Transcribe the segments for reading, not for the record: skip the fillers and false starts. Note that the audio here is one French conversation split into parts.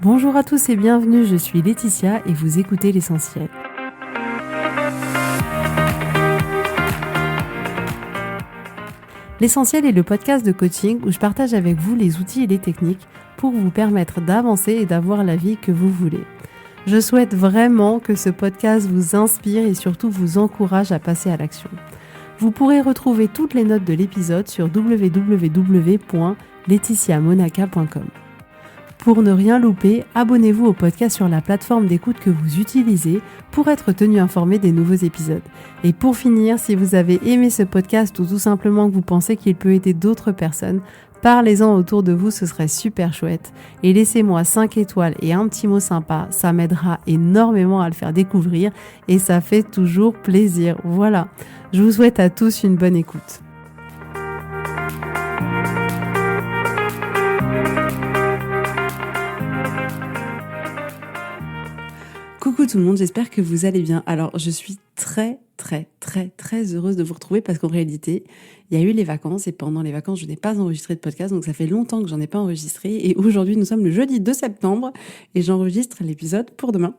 Bonjour à tous et bienvenue, je suis Laetitia et vous écoutez l'essentiel. L'essentiel est le podcast de coaching où je partage avec vous les outils et les techniques pour vous permettre d'avancer et d'avoir la vie que vous voulez. Je souhaite vraiment que ce podcast vous inspire et surtout vous encourage à passer à l'action. Vous pourrez retrouver toutes les notes de l'épisode sur www.laetitiamonaca.com. Pour ne rien louper, abonnez-vous au podcast sur la plateforme d'écoute que vous utilisez pour être tenu informé des nouveaux épisodes. Et pour finir, si vous avez aimé ce podcast ou tout simplement que vous pensez qu'il peut aider d'autres personnes, parlez-en autour de vous, ce serait super chouette. Et laissez-moi 5 étoiles et un petit mot sympa, ça m'aidera énormément à le faire découvrir et ça fait toujours plaisir. Voilà, je vous souhaite à tous une bonne écoute. Coucou tout le monde, j'espère que vous allez bien. Alors, je suis très heureuse de vous retrouver parce qu'en réalité, il y a eu les vacances et pendant les vacances, je n'ai pas enregistré de podcast, donc ça fait longtemps que j'en ai pas enregistré et aujourd'hui, nous sommes le jeudi 2 septembre et j'enregistre l'épisode pour demain.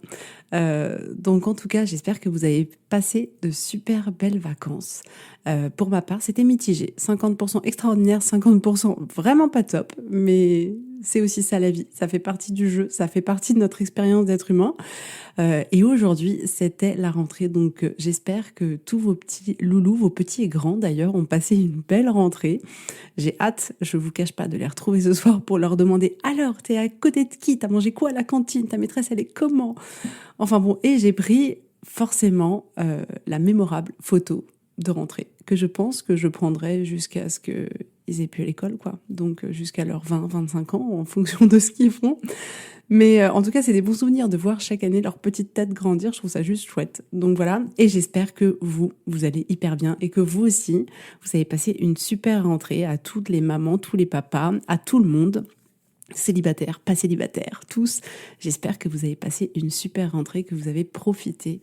Donc en tout cas, j'espère que vous avez passé de super belles vacances. Pour ma part, c'était mitigé. 50% extraordinaire, 50% vraiment pas top, mais c'est aussi ça la vie. Ça fait partie du jeu, ça fait partie de notre expérience d'être humain. Et aujourd'hui, c'était la rentrée, donc j'espère que tous vos petits loulous, vos petits et grands d'ailleurs, ont passé une belle rentrée. J'ai hâte, je vous cache pas, de les retrouver ce soir pour leur demander « Alors, t'es à côté de qui? T'as mangé quoi à la cantine? Ta maîtresse, elle est comment ?» Enfin bon, et j'ai pris forcément la mémorable photo de rentrée que je pense que je prendrai jusqu'à ce qu'ils aient pu à l'école, quoi. Donc jusqu'à leurs 20-25 ans, en fonction de ce qu'ils font. Mais en tout cas, c'est des bons souvenirs de voir chaque année leur petite tête grandir. Je trouve ça juste chouette. Donc voilà. Et j'espère que vous allez hyper bien et que vous aussi, vous avez passé une super rentrée à toutes les mamans, tous les papas, à tout le monde. Célibataires, pas célibataires, tous. J'espère que vous avez passé une super rentrée, que vous avez profité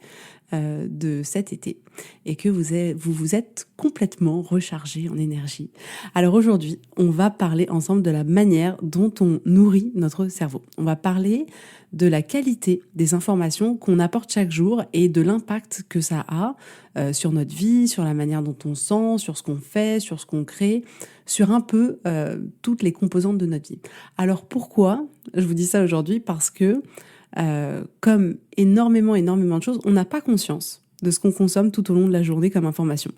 de cet été et que vous êtes complètement rechargés en énergie. Alors aujourd'hui, on va parler ensemble de la manière dont on nourrit notre cerveau. On va parler de la qualité des informations qu'on apporte chaque jour et de l'impact que ça a sur notre vie, sur la manière dont on sent, sur ce qu'on fait, sur ce qu'on crée, sur un peu toutes les composantes de notre vie. Alors pourquoi je vous dis ça aujourd'hui? Parce que comme énormément de choses, on n'a pas conscience de ce qu'on consomme tout au long de la journée comme information.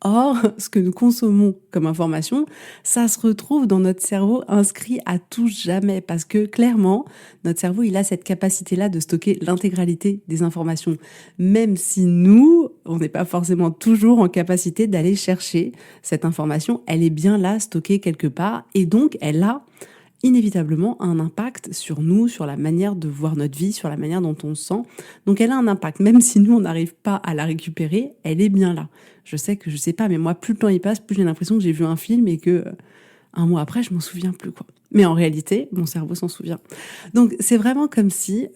Or, ce que nous consommons comme information, ça se retrouve dans notre cerveau inscrit à tout jamais parce que clairement, notre cerveau, il a cette capacité-là de stocker l'intégralité des informations, même si nous, on n'est pas forcément toujours en capacité d'aller chercher cette information. Elle est bien là, stockée quelque part, et donc elle a inévitablement un impact sur nous, sur la manière de voir notre vie, sur la manière dont on se sent. Donc elle a un impact, même si nous on n'arrive pas à la récupérer, elle est bien là. Je sais pas, mais moi plus le temps y passe, plus j'ai l'impression que j'ai vu un film et que un mois après je m'en souviens plus, quoi. Mais en réalité, mon cerveau s'en souvient. Donc c'est vraiment comme si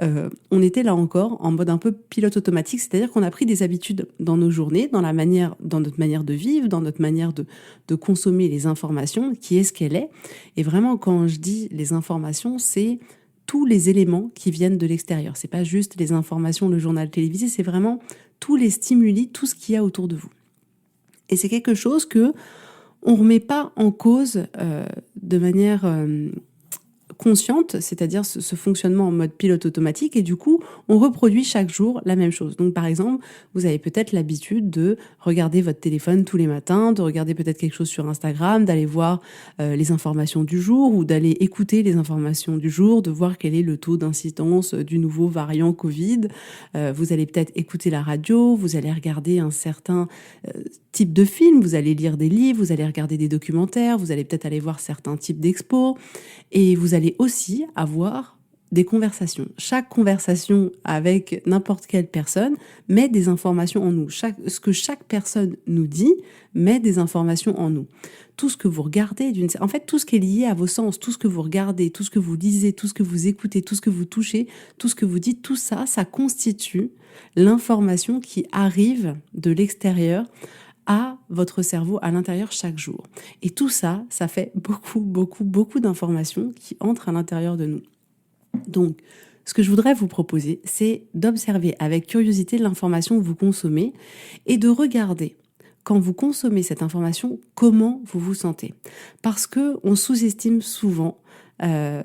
on était là encore en mode un peu pilote automatique, c'est-à-dire qu'on a pris des habitudes dans nos journées, dans notre manière de vivre, dans notre manière de consommer les informations, qui est ce qu'elle est. Et vraiment, quand je dis les informations, c'est tous les éléments qui viennent de l'extérieur. C'est pas juste les informations, le journal télévisé, c'est vraiment tous les stimuli, tout ce qu'il y a autour de vous. Et c'est quelque chose que on remet pas en cause de manière consciente, c'est-à-dire ce fonctionnement en mode pilote automatique, et du coup, on reproduit chaque jour la même chose. Donc, par exemple, vous avez peut-être l'habitude de regarder votre téléphone tous les matins, de regarder peut-être quelque chose sur Instagram, d'aller voir les informations du jour ou d'aller écouter les informations du jour, de voir quel est le taux d'incidence du nouveau variant Covid. Vous allez peut-être écouter la radio, vous allez regarder un certain type de film, vous allez lire des livres, vous allez regarder des documentaires, vous allez peut-être aller voir certains types d'expos, et vous allez aussi avoir des conversations. Chaque conversation avec n'importe quelle personne met des informations en nous. Ce que chaque personne nous dit met des informations en nous. Tout ce que vous regardez, en fait, tout ce qui est lié à vos sens, tout ce que vous regardez, tout ce que vous lisez, tout ce que vous écoutez, tout ce que vous touchez, tout ce que vous dites, tout ça, ça constitue l'information qui arrive de l'extérieur à votre cerveau à l'intérieur chaque jour. Et tout ça, ça fait beaucoup d'informations qui entrent à l'intérieur de nous. Donc, ce que je voudrais vous proposer, c'est d'observer avec curiosité l'information que vous consommez et de regarder, quand vous consommez cette information, comment vous vous sentez. Parce que on sous-estime souvent euh,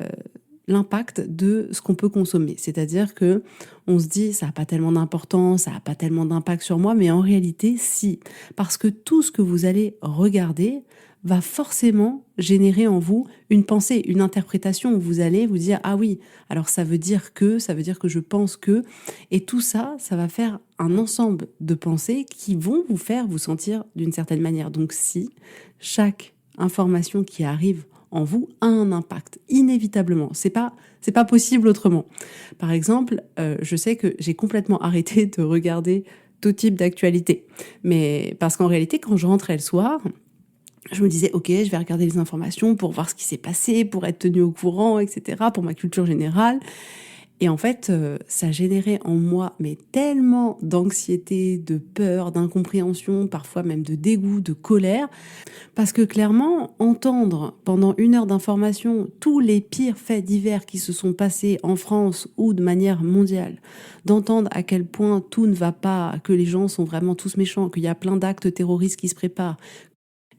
l'impact de ce qu'on peut consommer. C'est-à-dire que on se dit, ça n'a pas tellement d'importance, ça n'a pas tellement d'impact sur moi, mais en réalité, si. Parce que tout ce que vous allez regarder va forcément générer en vous une pensée, une interprétation où vous allez vous dire, ah oui, alors ça veut dire que je pense que, et tout ça, ça va faire un ensemble de pensées qui vont vous faire vous sentir d'une certaine manière. Donc si chaque information qui arrive en vous a un impact, inévitablement. C'est pas possible autrement. Par exemple, je sais que j'ai complètement arrêté de regarder tout type d'actualité. Mais parce qu'en réalité, quand je rentrais le soir, je me disais, ok, je vais regarder les informations pour voir ce qui s'est passé, pour être tenu au courant, etc., pour ma culture générale. Et en fait, ça générait en moi mais tellement d'anxiété, de peur, d'incompréhension, parfois même de dégoût, de colère, parce que clairement, entendre pendant 1 heure d'information tous les pires faits divers qui se sont passés en France ou de manière mondiale, d'entendre à quel point tout ne va pas, que les gens sont vraiment tous méchants, qu'il y a plein d'actes terroristes qui se préparent,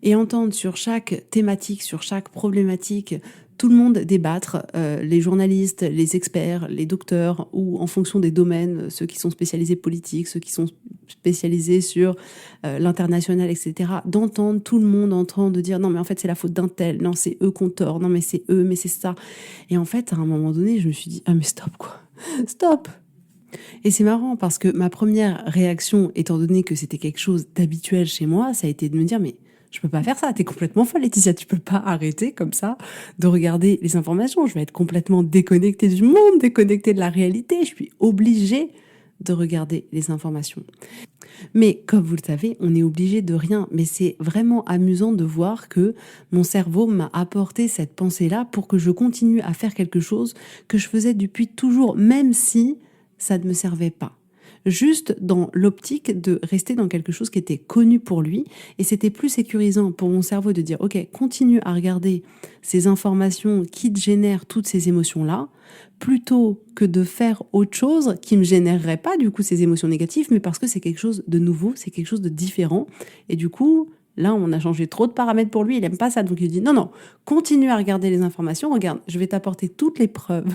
et entendre sur chaque thématique, sur chaque problématique, tout le monde débattre, les journalistes, les experts, les docteurs, ou en fonction des domaines, ceux qui sont spécialisés politique, ceux qui sont spécialisés sur l'international, etc., d'entendre tout le monde en train de dire non mais en fait c'est la faute d'un tel, non c'est eux qu'on tort, non mais c'est eux, mais c'est ça. Et en fait à un moment donné je me suis dit ah mais stop quoi, stop. Et c'est marrant parce que ma première réaction, étant donné que c'était quelque chose d'habituel chez moi, ça a été de me dire mais je peux pas faire ça, t'es complètement folle Laetitia, tu peux pas arrêter comme ça de regarder les informations, je vais être complètement déconnectée du monde, déconnectée de la réalité, je suis obligée de regarder les informations. Mais comme vous le savez, on est obligé de rien, mais c'est vraiment amusant de voir que mon cerveau m'a apporté cette pensée-là pour que je continue à faire quelque chose que je faisais depuis toujours, même si ça ne me servait pas. Juste dans l'optique de rester dans quelque chose qui était connu pour lui. Et c'était plus sécurisant pour mon cerveau de dire, OK, continue à regarder ces informations qui te génèrent toutes ces émotions-là, plutôt que de faire autre chose qui me générerait pas du coup ces émotions négatives, mais parce que c'est quelque chose de nouveau, c'est quelque chose de différent. Et du coup, là, on a changé trop de paramètres pour lui, il aime pas ça. Donc il dit non, continue à regarder les informations, regarde, je vais t'apporter toutes les preuves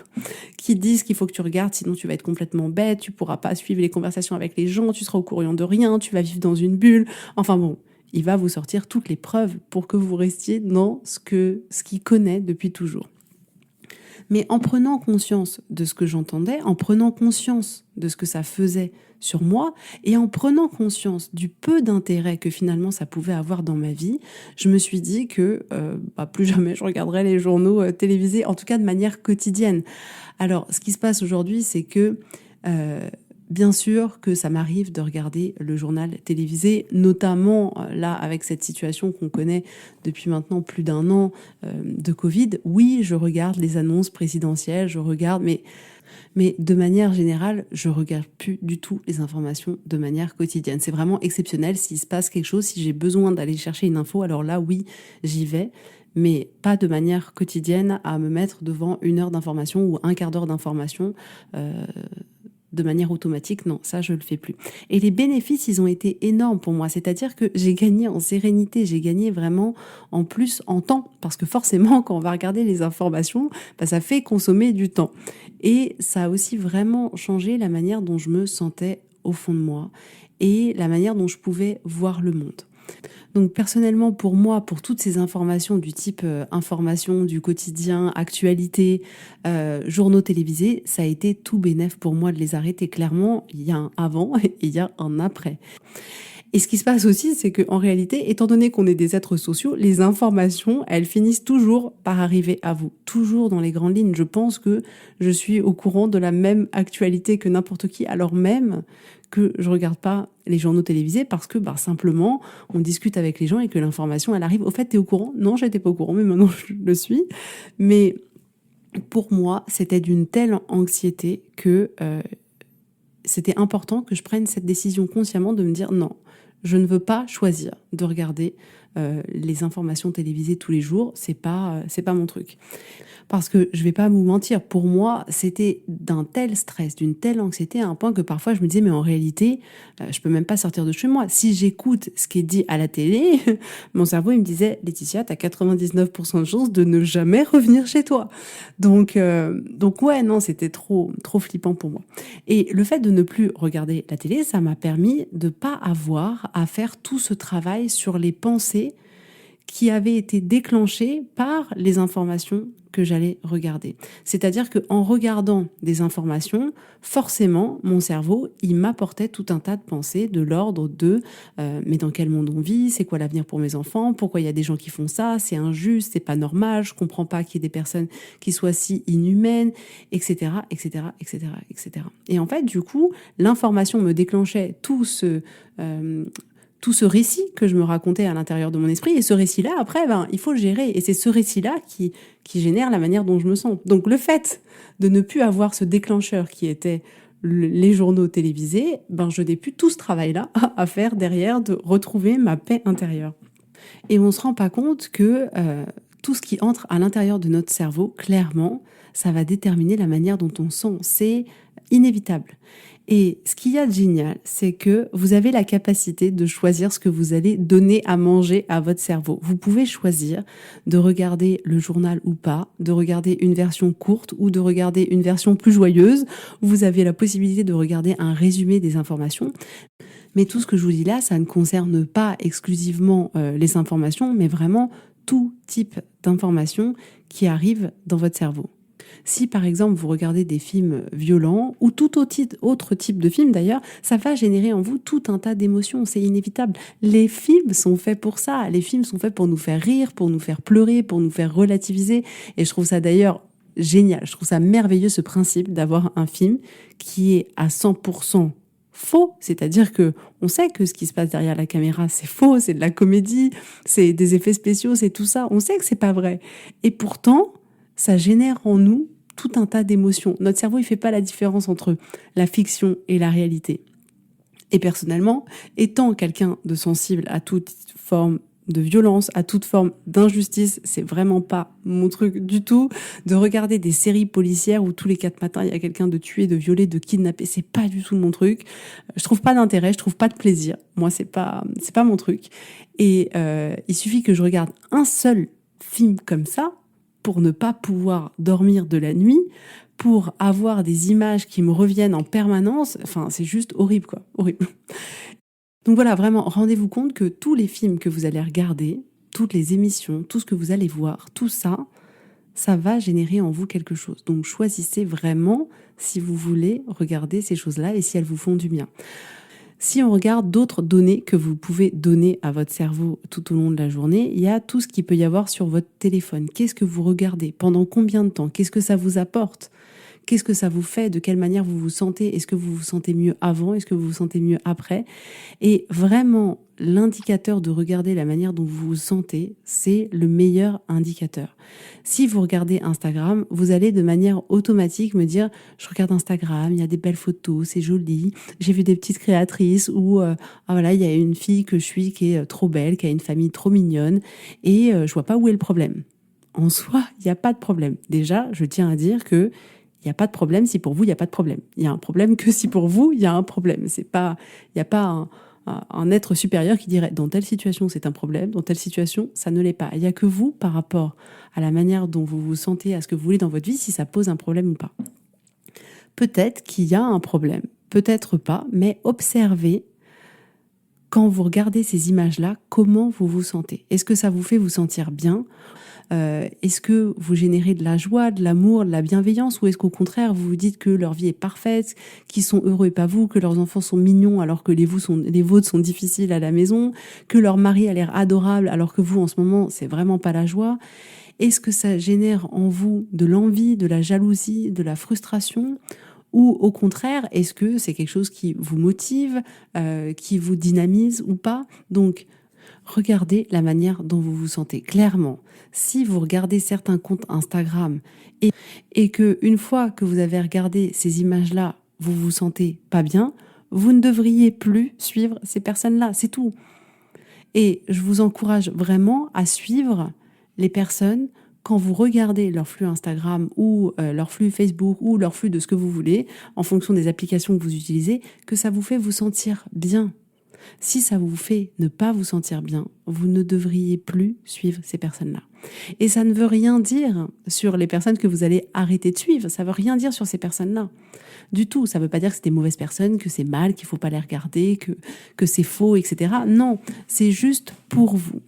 qui disent qu'il faut que tu regardes, sinon tu vas être complètement bête, tu pourras pas suivre les conversations avec les gens, tu seras au courant de rien, tu vas vivre dans une bulle. Enfin bon, il va vous sortir toutes les preuves pour que vous restiez dans ce qu'il connaît depuis toujours. Mais en prenant conscience de ce que j'entendais, en prenant conscience de ce que ça faisait sur moi et en prenant conscience du peu d'intérêt que finalement ça pouvait avoir dans ma vie, je me suis dit que plus jamais je regarderais les journaux télévisés, en tout cas de manière quotidienne. Alors, ce qui se passe aujourd'hui, c'est que bien sûr que ça m'arrive de regarder le journal télévisé, notamment là avec cette situation qu'on connaît depuis maintenant plus d'1 an de Covid. Oui, je regarde les annonces présidentielles, je regarde, mais de manière générale, je regarde plus du tout les informations de manière quotidienne. C'est vraiment exceptionnel. S'il se passe quelque chose, si j'ai besoin d'aller chercher une info, alors là, oui, j'y vais. Mais pas de manière quotidienne à me mettre devant 1 heure d'information ou un quart d'heure d'information de manière automatique, non, ça je le fais plus. Et les bénéfices, ils ont été énormes pour moi, c'est-à-dire que j'ai gagné en sérénité, j'ai gagné vraiment en plus en temps, parce que forcément quand on va regarder les informations, ça fait consommer du temps. Et ça a aussi vraiment changé la manière dont je me sentais au fond de moi et la manière dont je pouvais voir le monde. Donc personnellement, pour moi, pour toutes ces informations du type information du quotidien, actualité, journaux télévisés, ça a été tout bénef pour moi de les arrêter. Clairement, il y a un avant et il y a un après. Et ce qui se passe aussi, c'est qu'en réalité, étant donné qu'on est des êtres sociaux, les informations, elles finissent toujours par arriver à vous. Toujours dans les grandes lignes. Je pense que je suis au courant de la même actualité que n'importe qui, alors même que je regarde pas les journaux télévisés parce que simplement, on discute avec les gens et que l'information, elle arrive. Au fait, t'es au courant? Non, j'étais pas au courant, mais maintenant je le suis. Mais pour moi, c'était d'une telle anxiété que c'était important que je prenne cette décision consciemment de me dire non, je ne veux pas choisir de regarder les informations télévisées tous les jours, c'est pas mon truc. Parce que je vais pas vous mentir, pour moi, c'était d'un tel stress, d'une telle anxiété à un point que parfois je me disais, mais en réalité, je peux même pas sortir de chez moi. Si j'écoute ce qui est dit à la télé, mon cerveau, il me disait, Laetitia, t'as 99% de chances de ne jamais revenir chez toi. Donc ouais, non, c'était trop flippant pour moi. Et le fait de ne plus regarder la télé, ça m'a permis de pas avoir à faire tout ce travail sur les pensées qui avaient été déclenchées par les informations que j'allais regarder. C'est-à-dire qu'en regardant des informations, forcément, mon cerveau, il m'apportait tout un tas de pensées de l'ordre de mais dans quel monde on vit, c'est quoi l'avenir pour mes enfants, pourquoi il y a des gens qui font ça, c'est injuste, c'est pas normal, je comprends pas qu'il y ait des personnes qui soient si inhumaines, etc., etc., etc., etc. Et en fait, du coup, l'information me déclenchait tout ce récit que je me racontais à l'intérieur de mon esprit. Et ce récit-là, après, il faut le gérer. Et c'est ce récit-là qui génère la manière dont je me sens. Donc le fait de ne plus avoir ce déclencheur qui était les journaux télévisés, je n'ai plus tout ce travail-là à faire derrière de retrouver ma paix intérieure. Et on ne se rend pas compte que tout ce qui entre à l'intérieur de notre cerveau, clairement, ça va déterminer la manière dont on sent. C'est inévitable. Et ce qu'il y a de génial, c'est que vous avez la capacité de choisir ce que vous allez donner à manger à votre cerveau. Vous pouvez choisir de regarder le journal ou pas, de regarder une version courte ou de regarder une version plus joyeuse. Vous avez la possibilité de regarder un résumé des informations. Mais tout ce que je vous dis là, ça ne concerne pas exclusivement les informations, mais vraiment tout type d'informations qui arrivent dans votre cerveau. Si par exemple vous regardez des films violents ou tout autre type de film d'ailleurs, ça va générer en vous tout un tas d'émotions, c'est inévitable. Les films sont faits pour ça, les films sont faits pour nous faire rire, pour nous faire pleurer, pour nous faire relativiser. Et je trouve ça d'ailleurs génial, je trouve ça merveilleux ce principe d'avoir un film qui est à 100% faux, c'est-à-dire que on sait que ce qui se passe derrière la caméra c'est faux, c'est de la comédie, c'est des effets spéciaux, c'est tout ça, on sait que c'est pas vrai. Et pourtant, ça génère en nous tout un tas d'émotions. Notre cerveau, il fait pas la différence entre la fiction et la réalité. Et personnellement, étant quelqu'un de sensible à toute forme de violence, à toute forme d'injustice, c'est vraiment pas mon truc du tout. De regarder des séries policières où tous les 4 matins, il y a quelqu'un de tué, de violé, de kidnappé, c'est pas du tout mon truc. Je trouve pas d'intérêt, je trouve pas de plaisir. Moi, c'est pas mon truc. Et il suffit que je regarde un seul film comme ça pour ne pas pouvoir dormir de la nuit, pour avoir des images qui me reviennent en permanence. Enfin, c'est juste horrible, quoi. Horrible. Donc voilà, vraiment, rendez-vous compte que tous les films que vous allez regarder, toutes les émissions, tout ce que vous allez voir, tout ça, ça va générer en vous quelque chose. Donc choisissez vraiment si vous voulez regarder ces choses-là et si elles vous font du bien. Si on regarde d'autres données que vous pouvez donner à votre cerveau tout au long de la journée, il y a tout ce qu'il peut y avoir sur votre téléphone. Qu'est-ce que vous regardez? Pendant combien de temps? Qu'est-ce que ça vous apporte? Qu'est-ce que ça vous fait? De quelle manière vous vous sentez? Est-ce que vous vous sentez mieux avant? Est-ce que vous vous sentez mieux après? Et vraiment, l'indicateur de regarder la manière dont vous vous sentez, c'est le meilleur indicateur. Si vous regardez Instagram, vous allez de manière automatique me dire « Je regarde Instagram, il y a des belles photos, c'est joli, j'ai vu des petites créatrices ou voilà, il y a une fille que je suis qui est trop belle, qui a une famille trop mignonne et je vois pas où est le problème. » En soi, il n'y a pas de problème. Déjà, je tiens à dire que il n'y a pas de problème si pour vous, il n'y a pas de problème. Il y a un problème que si pour vous, il y a un problème. Il n'y a pas un être supérieur qui dirait dans telle situation, c'est un problème, dans telle situation, ça ne l'est pas. Il n'y a que vous, par rapport à la manière dont vous vous sentez, à ce que vous voulez dans votre vie, si ça pose un problème ou pas. Peut-être qu'il y a un problème, peut-être pas, mais observez quand vous regardez ces images-là, comment vous vous sentez. Est-ce que ça vous fait vous sentir bien ? Est-ce que vous générez de la joie, de l'amour, de la bienveillance, ou est-ce qu'au contraire vous vous dites que leur vie est parfaite, qu'ils sont heureux et pas vous, que leurs enfants sont mignons alors que les vôtres sont difficiles à la maison, que leur mari a l'air adorable alors que vous en ce moment c'est vraiment pas la joie? Est-ce que ça génère en vous de l'envie, de la jalousie, de la frustration? Ou au contraire, est-ce que c'est quelque chose qui vous motive, qui vous dynamise ou pas? Donc, regardez la manière dont vous vous sentez. Clairement, si vous regardez certains comptes Instagram et que une fois que vous avez regardé ces images-là, vous vous sentez pas bien, vous ne devriez plus suivre ces personnes-là, c'est tout. Et je vous encourage vraiment à suivre les personnes quand vous regardez leur flux Instagram ou leur flux Facebook ou leur flux de ce que vous voulez, en fonction des applications que vous utilisez, que ça vous fait vous sentir bien. Si ça vous fait ne pas vous sentir bien, vous ne devriez plus suivre ces personnes-là. Et ça ne veut rien dire sur les personnes que vous allez arrêter de suivre. Ça ne veut rien dire sur ces personnes-là. Du tout. Ça ne veut pas dire que c'est des mauvaises personnes, que c'est mal, qu'il ne faut pas les regarder, que c'est faux, etc. Non, c'est juste pour vous.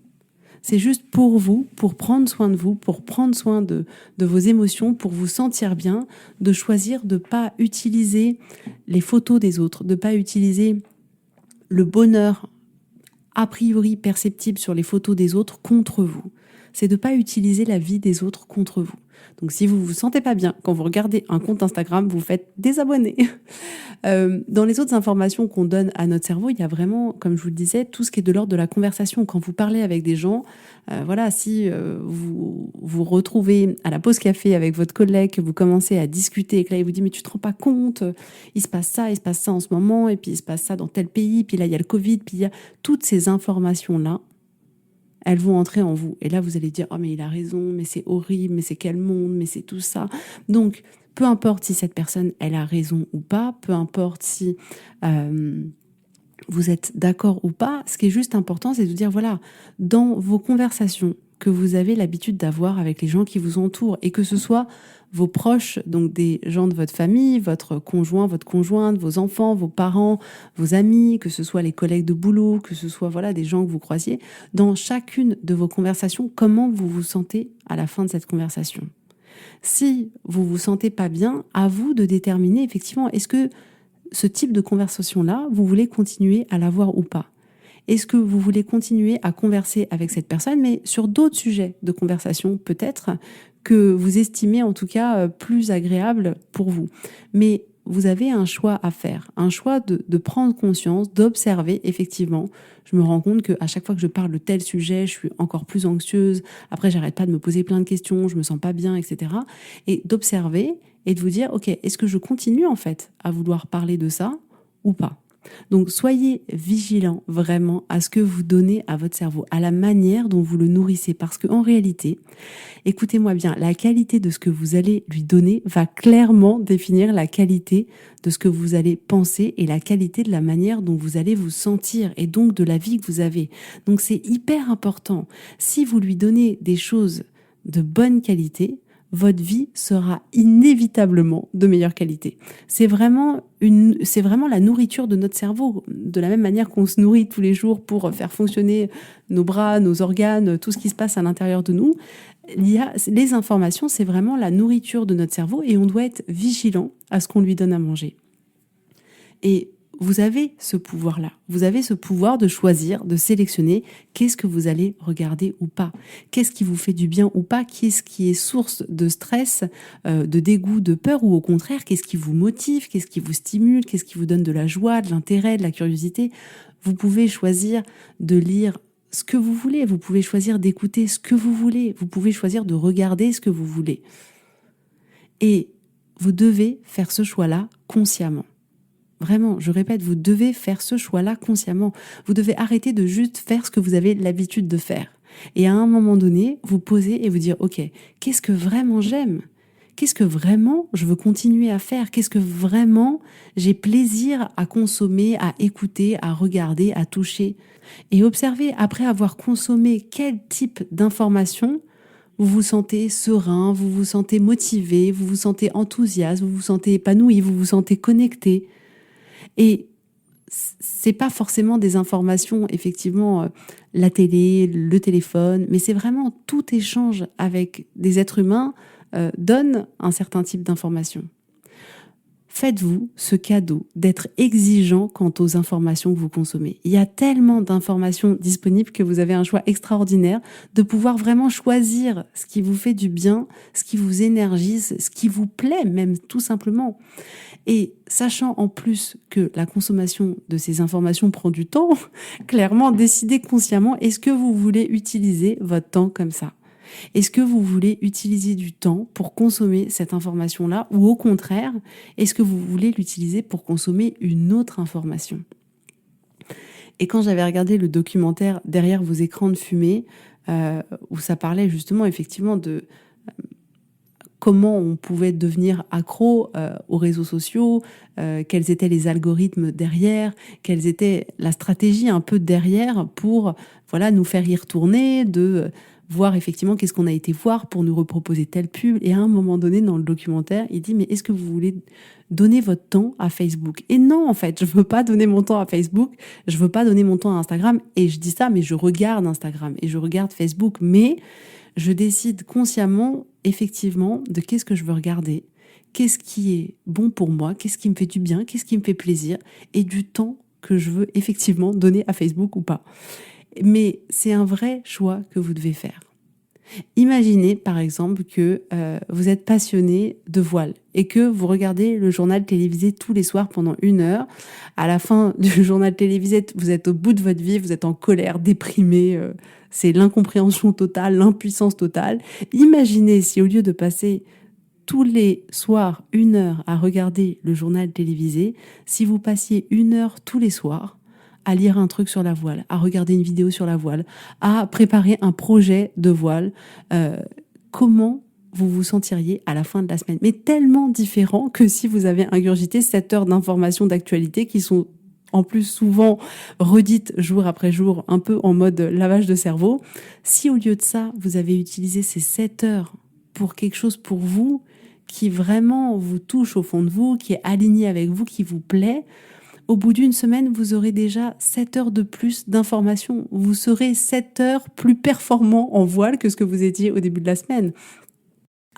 C'est juste pour vous, pour prendre soin de vous, pour prendre soin de vos émotions, pour vous sentir bien, de choisir de ne pas utiliser les photos des autres, de ne pas utiliser le bonheur a priori perceptible sur les photos des autres contre vous. C'est de ne pas utiliser la vie des autres contre vous. Donc si vous ne vous sentez pas bien quand vous regardez un compte Instagram, vous faites désabonner. Dans les autres informations qu'on donne à notre cerveau, il y a vraiment, comme je vous le disais, tout ce qui est de l'ordre de la conversation. Quand vous parlez avec des gens, voilà, si vous vous retrouvez à la pause café avec votre collègue, que vous commencez à discuter et que là il vous dit mais tu te rends pas compte, il se passe ça en ce moment, et puis il se passe ça dans tel pays, puis là il y a le Covid, puis il y a toutes ces informations-là, elles vont entrer en vous. Et là, vous allez dire « Oh, mais il a raison, mais c'est horrible, mais c'est quel monde, mais c'est tout ça. » Donc, peu importe si cette personne, elle a raison ou pas, peu importe si vous êtes d'accord ou pas, ce qui est juste important, c'est de dire, voilà, dans vos conversations que vous avez l'habitude d'avoir avec les gens qui vous entourent, et que ce soit vos proches, donc des gens de votre famille, votre conjoint, votre conjointe, vos enfants, vos parents, vos amis, que ce soit les collègues de boulot, que ce soit voilà des gens que vous croisiez, dans chacune de vos conversations, comment vous vous sentez à la fin de cette conversation. Si vous vous sentez pas bien, à vous de déterminer effectivement, est-ce que ce type de conversation-là, vous voulez continuer à l'avoir ou pas ? Est-ce que vous voulez continuer à converser avec cette personne, mais sur d'autres sujets de conversation peut-être, que vous estimez en tout cas plus agréables pour vous. Mais vous avez un choix à faire, un choix de prendre conscience, d'observer effectivement. Je me rends compte qu'à chaque fois que je parle de tel sujet, je suis encore plus anxieuse. Après, j'arrête pas de me poser plein de questions, je me sens pas bien, etc. Et d'observer et de vous dire, ok, est-ce que je continue en fait à vouloir parler de ça ou pas ? Donc, soyez vigilants vraiment à ce que vous donnez à votre cerveau, à la manière dont vous le nourrissez. Parce qu'en réalité, écoutez-moi bien, la qualité de ce que vous allez lui donner va clairement définir la qualité de ce que vous allez penser et la qualité de la manière dont vous allez vous sentir et donc de la vie que vous avez. Donc, c'est hyper important. Si vous lui donnez des choses de bonne qualité, votre vie sera inévitablement de meilleure qualité. C'est vraiment la nourriture de notre cerveau, de la même manière qu'on se nourrit tous les jours pour faire fonctionner nos bras, nos organes, tout ce qui se passe à l'intérieur de nous. Les informations, c'est vraiment la nourriture de notre cerveau et on doit être vigilant à ce qu'on lui donne à manger. Et vous avez ce pouvoir-là. Vous avez ce pouvoir de choisir, de sélectionner qu'est-ce que vous allez regarder ou pas. Qu'est-ce qui vous fait du bien ou pas. Qu'est-ce qui est source de stress, de dégoût, de peur, ou au contraire, qu'est-ce qui vous motive, qu'est-ce qui vous stimule, qu'est-ce qui vous donne de la joie, de l'intérêt, de la curiosité. Vous pouvez choisir de lire ce que vous voulez. Vous pouvez choisir d'écouter ce que vous voulez. Vous pouvez choisir de regarder ce que vous voulez. Et vous devez faire ce choix-là consciemment. Vraiment, je répète, vous devez faire ce choix-là consciemment. Vous devez arrêter de juste faire ce que vous avez l'habitude de faire. Et à un moment donné, vous posez et vous dire, ok, qu'est-ce que vraiment j'aime ? Qu'est-ce que vraiment je veux continuer à faire ? Qu'est-ce que vraiment j'ai plaisir à consommer, à écouter, à regarder, à toucher ? Et observez, après avoir consommé quel type d'informations vous vous sentez serein, vous vous sentez motivé, vous vous sentez enthousiaste, vous vous sentez épanoui, vous vous sentez connecté. Et c'est pas forcément des informations, effectivement, la télé, le téléphone, mais c'est vraiment tout échange avec des êtres humains donne un certain type d'informations. Faites-vous ce cadeau d'être exigeant quant aux informations que vous consommez. Il y a tellement d'informations disponibles que vous avez un choix extraordinaire de pouvoir vraiment choisir ce qui vous fait du bien, ce qui vous énergise, ce qui vous plaît même tout simplement. Et sachant en plus que la consommation de ces informations prend du temps, clairement décidez consciemment, est-ce que vous voulez utiliser votre temps comme ça ? Est-ce que vous voulez utiliser du temps pour consommer cette information-là, ou au contraire, est-ce que vous voulez l'utiliser pour consommer une autre information ? Et quand j'avais regardé le documentaire Derrière vos écrans de fumée, où ça parlait justement effectivement de comment on pouvait devenir accro aux réseaux sociaux, quels étaient les algorithmes derrière, quelle était la stratégie un peu derrière pour voilà, nous faire y retourner, de voir effectivement qu'est-ce qu'on a été voir pour nous reproposer telle pub. Et à un moment donné, dans le documentaire, il dit « Mais est-ce que vous voulez donner votre temps à Facebook ?» Et non, en fait, je veux pas donner mon temps à Facebook, je veux pas donner mon temps à Instagram. Et je dis ça, mais je regarde Instagram et je regarde Facebook, mais je décide consciemment, effectivement, de qu'est-ce que je veux regarder, qu'est-ce qui est bon pour moi, qu'est-ce qui me fait du bien, qu'est-ce qui me fait plaisir, et du temps que je veux effectivement donner à Facebook ou pas. Mais c'est un vrai choix que vous devez faire. Imaginez par exemple que vous êtes passionné de voile et que vous regardez le journal télévisé tous les soirs pendant 1 heure. À la fin du journal télévisé, vous êtes au bout de votre vie, vous êtes en colère, déprimé, c'est l'incompréhension totale, l'impuissance totale. Imaginez si au lieu de passer tous les soirs 1 heure à regarder le journal télévisé, si vous passiez 1 heure tous les soirs à lire un truc sur la voile, à regarder une vidéo sur la voile, à préparer un projet de voile, comment vous vous sentiriez à la fin de la semaine. Mais tellement différent que si vous avez ingurgité 7 heures d'informations d'actualité qui sont en plus souvent redites jour après jour, un peu en mode lavage de cerveau. Si au lieu de ça, vous avez utilisé ces 7 heures pour quelque chose pour vous, qui vraiment vous touche au fond de vous, qui est aligné avec vous, qui vous plaît, au bout d'1 semaine, vous aurez déjà 7 heures de plus d'informations. Vous serez 7 heures plus performant en voile que ce que vous étiez au début de la semaine.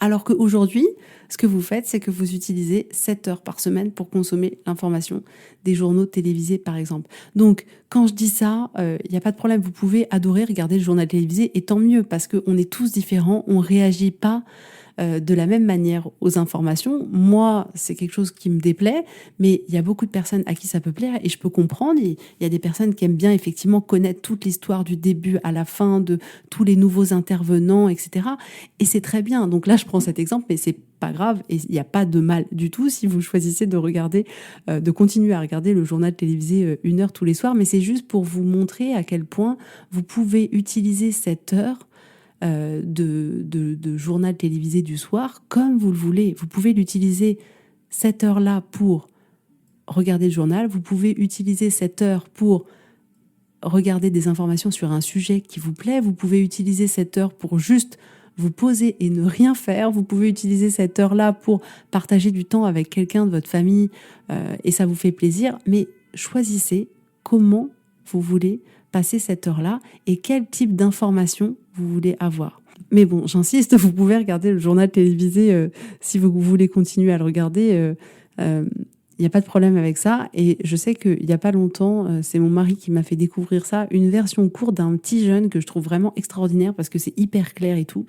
Alors qu'aujourd'hui, ce que vous faites, c'est que vous utilisez 7 heures par semaine pour consommer l'information des journaux télévisés, par exemple. Donc, quand je dis ça, il n'y a pas de problème. Vous pouvez adorer regarder le journal télévisé, et tant mieux, parce qu'on est tous différents, on ne réagit pas de la même manière aux informations. Moi, c'est quelque chose qui me déplaît, mais il y a beaucoup de personnes à qui ça peut plaire et je peux comprendre. Il y a des personnes qui aiment bien effectivement connaître toute l'histoire du début à la fin, de tous les nouveaux intervenants, etc. Et c'est très bien. Donc là, je prends cet exemple, mais c'est pas grave et il n'y a pas de mal du tout si vous choisissez de regarder, de continuer à regarder le journal télévisé 1 heure tous les soirs. Mais c'est juste pour vous montrer à quel point vous pouvez utiliser cette heure de journal télévisé du soir comme vous le voulez. Vous pouvez l'utiliser cette heure-là pour regarder le journal, vous pouvez utiliser cette heure pour regarder des informations sur un sujet qui vous plaît, vous pouvez utiliser cette heure pour juste vous poser et ne rien faire, vous pouvez utiliser cette heure-là pour partager du temps avec quelqu'un de votre famille et ça vous fait plaisir, mais choisissez comment vous voulez passer cette heure-là et quel type d'information vous voulez avoir. Mais bon, j'insiste, vous pouvez regarder le journal télévisé si vous voulez continuer à le regarder. Il n'y a pas de problème avec ça. Et je sais qu'il n'y a pas longtemps, c'est mon mari qui m'a fait découvrir ça, une version courte d'un petit jeune que je trouve vraiment extraordinaire parce que c'est hyper clair et tout.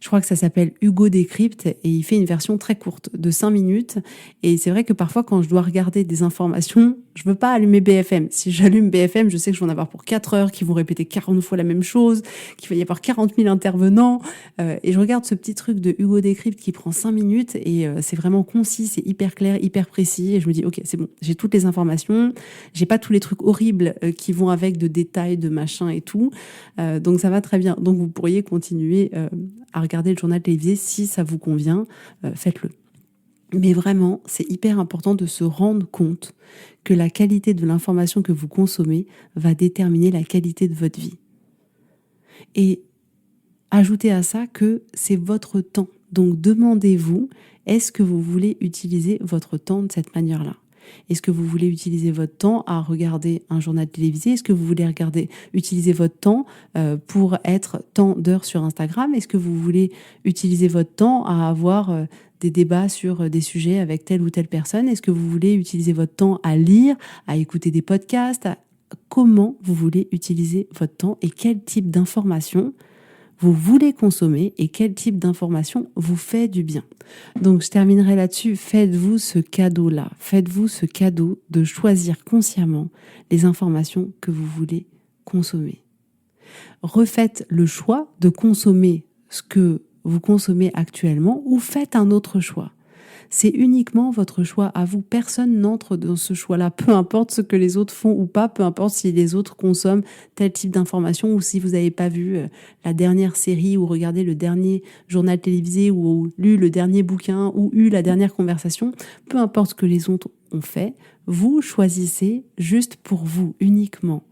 Je crois que ça s'appelle Hugo Décrypte et il fait une version très courte de 5 minutes. Et c'est vrai que parfois, quand je dois regarder des informations, je veux pas allumer BFM. Si j'allume BFM, je sais que je vais en avoir pour 4 heures, qu'ils vont répéter 40 fois la même chose, qu'il va y avoir 40 000 intervenants. Et je regarde ce petit truc de Hugo Décrypte qui prend 5 minutes et c'est vraiment concis, c'est hyper clair, hyper précis. Et je me dis, ok, c'est bon, j'ai toutes les informations, j'ai pas tous les trucs horribles qui vont avec de détails, de machin et tout. Donc ça va très bien. Donc vous pourriez continuer à regarder le journal télévisé si ça vous convient, faites-le. Mais vraiment, c'est hyper important de se rendre compte que la qualité de l'information que vous consommez va déterminer la qualité de votre vie. Et ajoutez à ça que c'est votre temps. Donc demandez-vous, est-ce que vous voulez utiliser votre temps de cette manière-là ? Est-ce que vous voulez utiliser votre temps à regarder un journal télévisé ? Est-ce que vous voulez utiliser votre temps pour être tant d'heures sur Instagram ? Est-ce que vous voulez utiliser votre temps à avoir des débats sur des sujets avec telle ou telle personne ? Est-ce que vous voulez utiliser votre temps à lire, à écouter des podcasts ? Comment vous voulez utiliser votre temps et quel type d'information vous voulez consommer et quel type d'information vous fait du bien. Donc je terminerai là-dessus, faites-vous ce cadeau-là, faites-vous ce cadeau de choisir consciemment les informations que vous voulez consommer. Refaites le choix de consommer ce que vous consommez actuellement ou faites un autre choix. C'est uniquement votre choix à vous. Personne n'entre dans ce choix-là, peu importe ce que les autres font ou pas, peu importe si les autres consomment tel type d'information ou si vous n'avez pas vu la dernière série ou regardé le dernier journal télévisé ou lu le dernier bouquin ou eu la dernière conversation. Peu importe ce que les autres ont fait, vous choisissez juste pour vous, uniquement.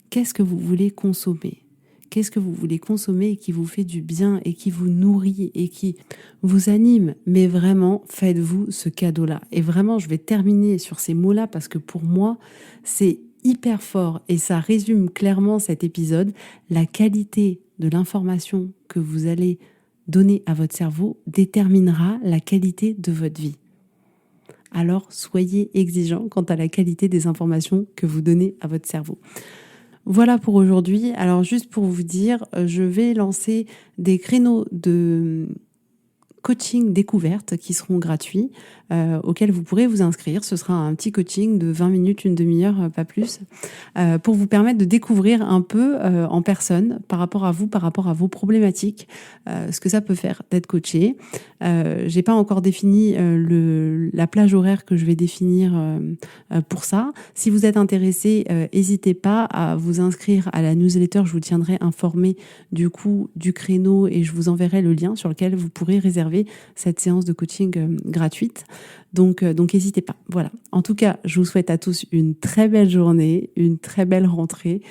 Qu'est-ce que vous voulez consommer ? Qu'est-ce que vous voulez consommer et qui vous fait du bien et qui vous nourrit et qui vous anime ? Mais vraiment, faites-vous ce cadeau-là. Et vraiment, je vais terminer sur ces mots-là parce que pour moi, c'est hyper fort et ça résume clairement cet épisode. La qualité de l'information que vous allez donner à votre cerveau déterminera la qualité de votre vie. Alors, soyez exigeants quant à la qualité des informations que vous donnez à votre cerveau. Voilà pour aujourd'hui. Alors juste pour vous dire, je vais lancer des créneaux de coaching découverte qui seront gratuits, auxquels vous pourrez vous inscrire. Ce sera un petit coaching de 20 minutes, une demi-heure, pas plus, pour vous permettre de découvrir un peu en personne, par rapport à vous, par rapport à vos problématiques, ce que ça peut faire d'être coaché. J'ai pas encore défini la plage horaire que je vais définir pour ça. Si vous êtes intéressé, n'hésitez pas à vous inscrire à la newsletter. Je vous tiendrai informé du coup du créneau et je vous enverrai le lien sur lequel vous pourrez réserver cette séance de coaching gratuite. Donc n'hésitez pas. Voilà. En tout cas, je vous souhaite à tous une très belle journée, une très belle rentrée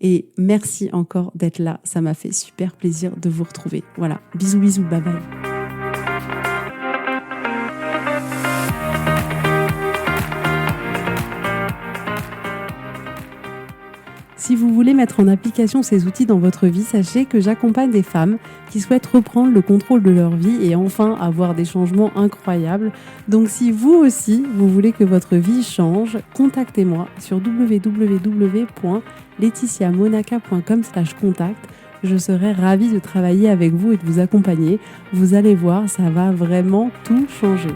et merci encore d'être là. Ça m'a fait super plaisir de vous retrouver. Voilà. Bisous, bisous. Bye bye. Si vous voulez mettre en application ces outils dans votre vie, sachez que j'accompagne des femmes qui souhaitent reprendre le contrôle de leur vie et enfin avoir des changements incroyables. Donc si vous aussi, vous voulez que votre vie change, contactez-moi sur www.laetitiamonaca.com/contact. Je serai ravie de travailler avec vous et de vous accompagner. Vous allez voir, ça va vraiment tout changer.